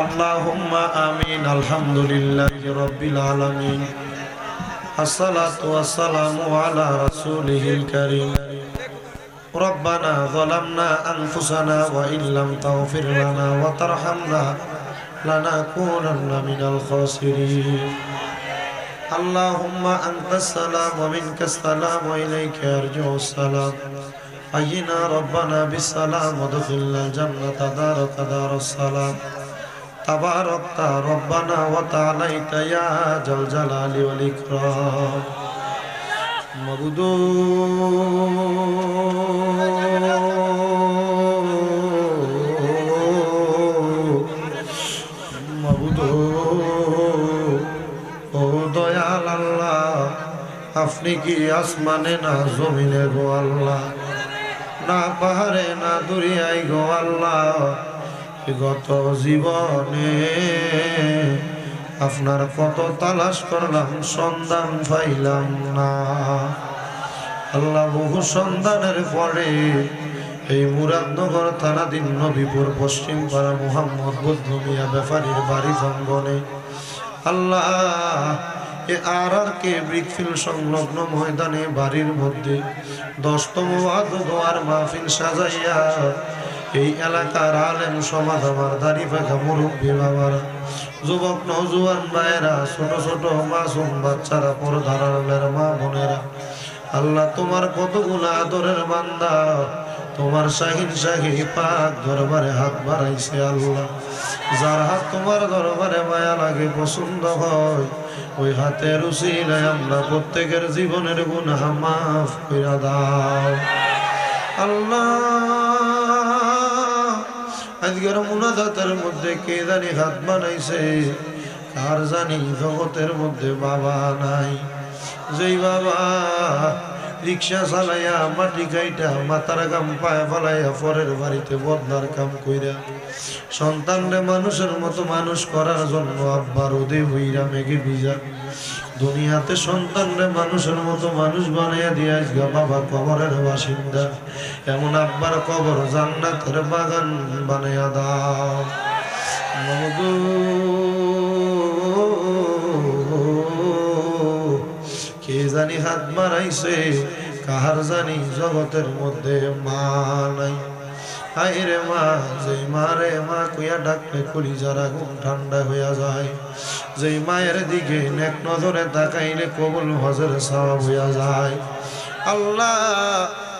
আল্লাহুম্মা আমিন। আলহামদুলিল্লাহি রাব্বিল আলামিন। আসসালাতু ওয়াসসালামু আলা রাসূলিহিল কারীম। রব্বানা যালামনা আনফুসানা ওয়া ইল্লাম তাগফির লানা ওয়া তারহামনা লানাকুনান্না মিনাল খাসিরিন। আল্লাহুম্মা আনতাস সালাম ওয়া মিনকাস সালাম ওয়া ইলাইকা ইয়ারজিউস সালাম। হাইয়িনা রব্বানা বিস সালাম ওয়াদখিলনাল জান্নাতা দারাকা দারুস সালাম। তাবারাকতা রব্বানা ওয়া তাআলাইতা ইয়া জাল জালালি ওয়াল ইকরাম। মাবুদু মাবুদু ও দয়াল আল্লাহ, আপনি কি আসমানে না জমিনে গো আল্লাহ, না পাহাড়ে না দরিয়ায় গো আল্লাহ। গত জীবনে আপনার কত তালাশ করলাম, সন্ধান পাইলাম না আল্লাহ। বহু সন্ধানের পরে এই মুরাদনগর থানাধীন নবীপুর পশ্চিম পাড়া মোহাম্মদ বদলু মিয়া ব্যাপারীর বাড়ি প্রাঙ্গণে আল্লাহ কে ব্রিকফিল সংলগ্ন ময়দানে বাড়ির মধ্যে 10তম ওয়াজ দোয়ার মাহফিল সাজাইয়া এই এলাকার আলেম সমাজ, আমার দাড়ি পাকা মুরব্বী বাবারা, যুবক নওজোয়ান ভাইয়েরা, ছোট ছোট মাসুম বাচ্চারা, পর্দার আড়ালের মা বোনেরা, আল্লাহ তোমার কতগুলো আদরের বান্দা তোমার শাহিন শাহী পাক দরবারে হাত বাড়াইছে আল্লাহ। যার হাত তোমার দরবারে মায়া লাগে, পছন্দ হয়, ওই হাতের উসিলায় আমরা প্রত্যেকের জীবনের গুনাহ মাফ কইরা দাও আল্লাহ। আজকের মুনাজাতের মধ্যে কে জানি হাত বানাইছে, কার জানি জগতের মধ্যে বাবা নাই। যেই বাবা রিক্সা চালাইয়া মাটি কাইটা মাথার গাম পায়ে ফেলাইয়া পরের বাড়িতে বদলার কাম কইরা সন্তানরে মানুষের মতো মানুষ করার জন্য আব্বা রোদে হইরা মেঘে ভিজা দুনিয়াতে সন্তানরে মানুষের মতো মানুষ বানাইয়া দিয়া আজকে বাবা কবরের বাসিন্দা। এমন আব্বার কবর জান্নাতের বাগান বানাইয়া দাও। কে জানি হাত বাড়াইছে, কাহার জানি জগতের মধ্যে মা নাই। হায় রে মা, যেই মা রে মা কইয়া ডাকলে কলিজার আগুন ঠান্ডা হইয়া যায়। যেই মায়ের দিকে নেক নজরে তাকাইলে কবুল হজের সওয়াব হইয়া যায়। আল্লাহ,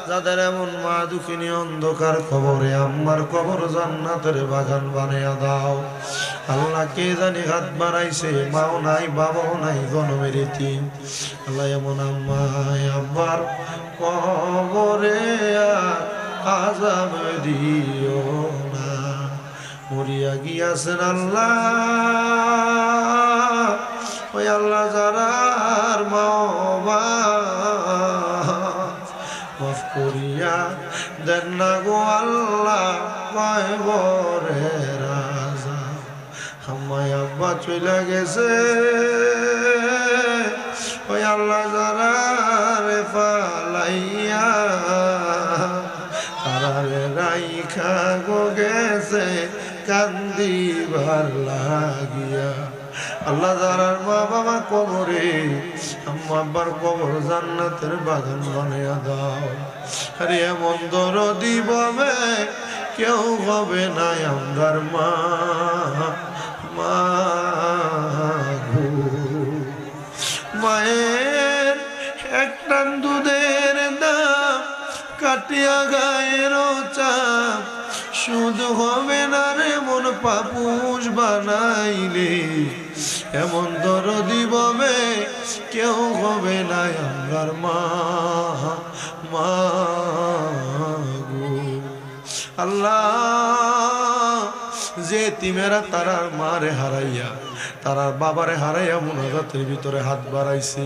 যাদের এমন মা দুঃখিনী অন্ধকার কবরে, আম্মার কবর জান্নাতের বাগান বানাইয়া দাও আল্লাহ। কে জানি হাত বাড়াইছে, মাও নাই বাবাও নাই, গণমের এতিম আল্লাহ। এমন আম্মায় আব্বার কবরে আযাব দিও না, মরিয়া গিয়াছেন আল্লাহ। ওই আল্লাহ যারার মা মাফ করিয়া দেন না গো আল্লাহ, কবরে রাজা। আমায় আব্বা চলে গেছে, ওই আল্লাহ যারা রে ফালাইয়া তারারে রাইখা গো গেছে কান্দিবার লাগিয়া। আল্লাহ যারার মা বাবা কবরে, আম্মা আব্বার কবর জান্নাতের বাগান বানাইয়া দাও। আরে এমন দরদি ববে কেউ হবে না আমরার মা। মা গো, মায়ের এক টান দুধের দাম কাটিয়া গায়ের চাপ, শুধু হবে না রে মন পাপুষ বানাইলে। এমন দরদি ববে কেউ হবে না আমরার মা। মা গো আল্লাহ, যে তিমেরা তারার মারে হারাইয়া তারার বাবারে হারাইয়া মুনাজাতের ভিতরে হাত বাড়াইছে,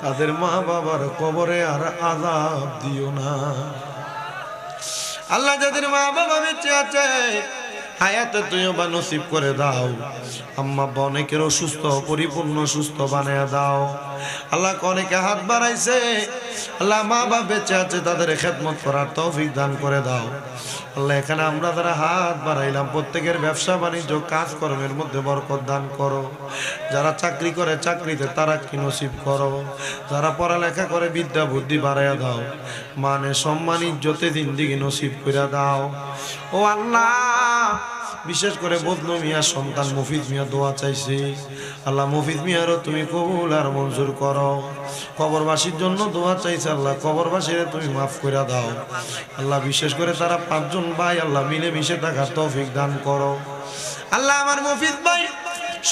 তাদের মা বাবার কবরে আর আযাব দিও না আল্লাহ। যাদের মা বাবা বেঁচে আছে হায়াতে তৈয়বা নসিব করে দাও। আম্মা আব্বা অনেকের অসুস্থ, পরিপূর্ণ সুস্থ বানায়া দাও। আল্লাহ অনেকে হাত বাড়াইছে, আল্লাহ মা বাবা বেঁচে আছে, তাদের খেদমত করার তৌফিক দান করে দাও। আল্লাহ এখানে আমরা যারা হাত বাড়াইলাম প্রত্যেকের ব্যবসা বাণিজ্য কাজকর্মের মধ্যে বরকত দান করো। যারা চাকরি করে চাকরিতে তারাক্কি নসিব করো। যারা পড়ালেখা করে বিদ্যা বুদ্ধি বাড়াইয়া দাও। মানে সম্মান ইজ্জতে জিন্দেগি নসিব করে দাও। ও আল্লাহ, বিশেষ করে বদলু মিয়ার সন্তান মফিজ মিয়া দোয়া চাইছে। আল্লাহ মফিজ মিয়ারও তুমি কবুল আর মঞ্জুর করো। কবরবাসীর জন্য দোয়া চাইছে, আল্লাহ কবরবাসীরে তুমি মাফ করে দাও। আল্লাহ বিশেষ করে তারা 5 জন ভাই আল্লাহ মিলে মিশে থাকার তৌফিক দান করো। আল্লাহ আমার মফিজ ভাই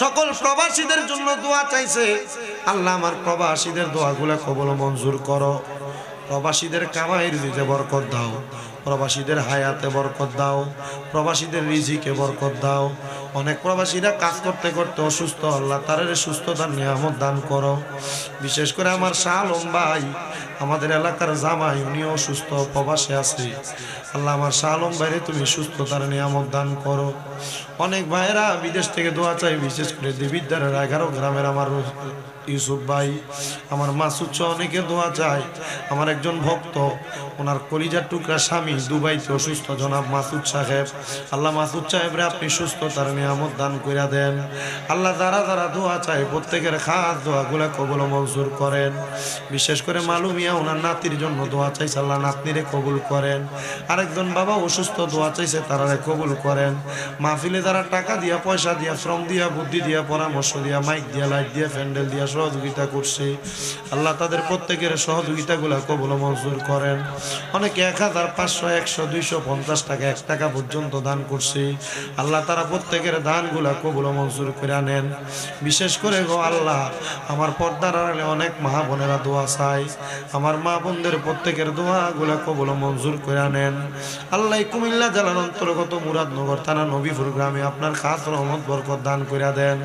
সকল প্রবাসীদের জন্য দোয়া চাইছে। আল্লাহ আমার প্রবাসীদের দোয়াগুলো কবুল মঞ্জুর করো। প্রবাসীদের কামাইয়ের দিতে বরকত দাও, প্রবাসীদের হায়াতে বরকত দাও, প্রবাসীদের রিজিকে বরকত দাও। অনেক প্রবাসীরা কাজ করতে করতে অসুস্থ, আল্লাহ তাদের সুস্থতার নিয়ামত দান করো। বিশেষ করে আমার শাহ আলম ভাই, আমাদের এলাকার জামাই, উনি অসুস্থ প্রবাসে আছে। আল্লাহ আমার শাহ আলম ভাইরে তুমি সুস্থতার নিয়ামত দান করো। অনেক ভাইয়েরা বিদেশ থেকে দোয়া চাই, বিশেষ করে দেবিদ্বারের 11 গ্রামের আমার ইউসুফ ভাই, আমার মাসুদ সহ অনেকে দোয়া চায়। আমার একজন ভক্ত, ওনার কলিজার টুকরা স্বামী দুবাইতে অসুস্থ, জনাব মাসুদ সাহেব। আল্লাহ মাসুদ সাহেবরে আপনি সুস্থতার নিয়ামত দান করে দেন। আল্লাহ যারা যারা দোয়া চায় প্রত্যেকের খাস দোয়াগুলা কবুল মঞ্জুর করেন। বিশেষ করে মালুমিয়া ওনার নাতির জন্য দোয়া চাইছে, আল্লাহ নাতনিরে কবুল করেন। আরেকজন বাবা অসুস্থ, দোয়া চাইছে, তারারে কবুল করেন। মাহফিলে যারা টাকা দিয়া, পয়সা দিয়া, শ্রম দিয়া, বুদ্ধি দিয়া, পরামর্শ দিয়া, মাইক দিয়া, লাইট দিয়া, প্যান্ডেল দিয়া সহযোগিতা করছে, আল্লাহ তাদের প্রত্যেকের সহযোগিতাগুলা কবুল মঞ্জুর করেন। অনেকে 1000, 500, 100, 250 টাকা, 1 টাকা পর্যন্ত দান করছে। আল্লাহ তারা প্রত্যেকের দানগুলা কবুল মঞ্জুর করে নেন। বিশেষ করে গো আল্লাহ, আমার পর্দার আড়ালে অনেক মা বোনেরা দোয়া চাই, আমার মা বোনদের প্রত্যেকের দোয়াগুলা কবুল মঞ্জুর করে নেন। আল্লাহ কুমিল্লা জেলার অন্তর্গত মুরাদনগর থানা নবীপুর গ্রামে আপনার খাস রহমত বরকত দান করে দেন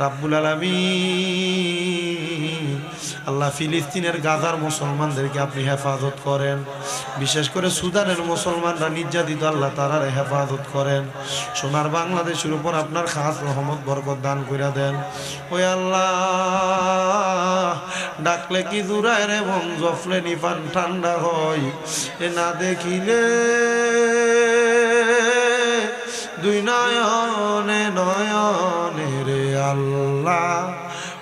রাব্বুল আলামিন। আল্লাহ ফিলিস্তিনের গাজার মুসলমানদেরকে আপনি হেফাজত করেন। বিশেষ করে সুদানের মুসলমানরা নির্যাতিত, আল্লাহ তারার হেফাজত করেন। সোনার বাংলাদেশের উপর আপনার খাস রহমত বরকত দান করে দেন। ওই আল্লাহ, ডাকলে কি জুড়ায় রে মন, জফলে নিপান ঠান্ডা হয়, এ না দেখিলে দুই নয়নে নয়নে রে আল্লাহ,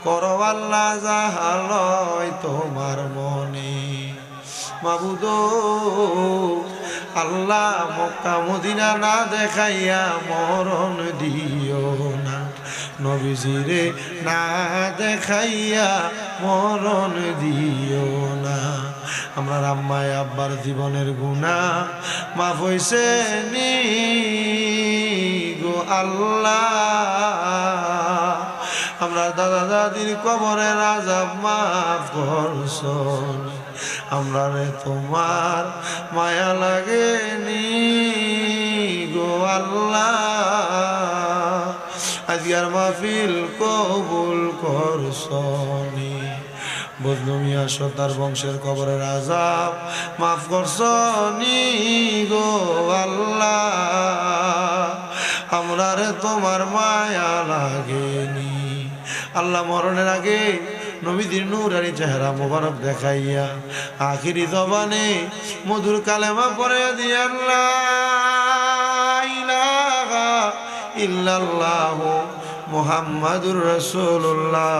করো আল্লাহ যাহালয় তোমার মনে। মাবুদ আল্লাহ, মক্কা মদিনা না দেখাইয়া মরণ দিও না, নবীজিরে না দেখাইয়া মরণ দিও না। আমরা আম্মায় আব্বার জীবনের গুনাহ মাফ হইছে নি গো আল্লাহ। আমরা দাদা দাদির কবরের আযাব মাফ করছন, আমরা রে তোমার মায়া লাগেনি গো আল্লাহ। আজকের মাহফিল কবুল করছনি, বদলু মিয়া সর্দার বংশের কবরের আযাব মাফ করছনি গো আল্লাহ। আমরা রে তোমার মায়া লাগেনি। আল্লাহ মরণের আগে নবীদের নূরানি চেহারা মোবারক দেখাইয়া আখিরি জবানে মধুর কালেমা পড়ে দিয়া লা ইলাহা ইল্লাল্লাহু মুহাম্মাদুর রাসূলুল্লাহ।